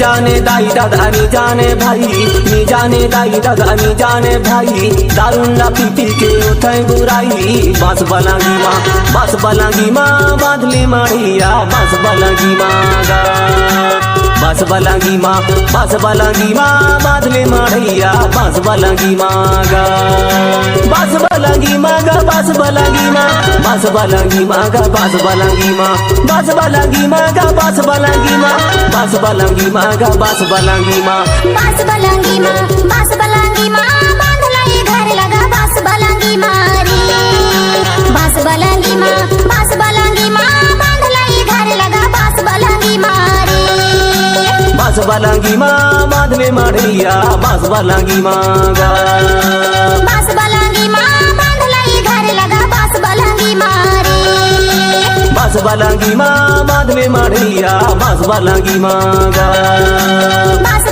जाने दाई दादा नी जाने भाई, नी जाने दाई दादा नी जाने भाई, दारून ना पी पी के उठे बुराई। बांस बलांगी माँ, बांस बलांगी माँ बांधली माड़िया, बांस बलांगी माँ गा, बांस बलांगी माँ, बांस बलांगी माँ बांधली माड़िया, बांस बलांगी माँ गा, बांस बलांगी माँ गा, बांस बलांगी माँ, बांस बलांगी माँ गा, बांस बलांगी माँ, बांस बलांगी माँ गा, बांस बलांगी माँ, बांस बलांगी माँ गा, बांस बलांगी माँ, बांस बलांगी माँ, बांस बलांगी माँ बांध लाई घर लगा बांस बलांगी मारी। बांस बलांगी माँ, बांस बलांगी माँ बांध लाई घर लगा बांस बलांगी मारी। बांस बलांगी माँ बांधले माड़िया, बांस बलांगी माँ गा, बांस बलांगी माँ बांध लाई घर लगा बांस बलांगी मारी। बांस बलांगी माँ बांधले माड़िया, बांस बलांगी माँ गा, बांस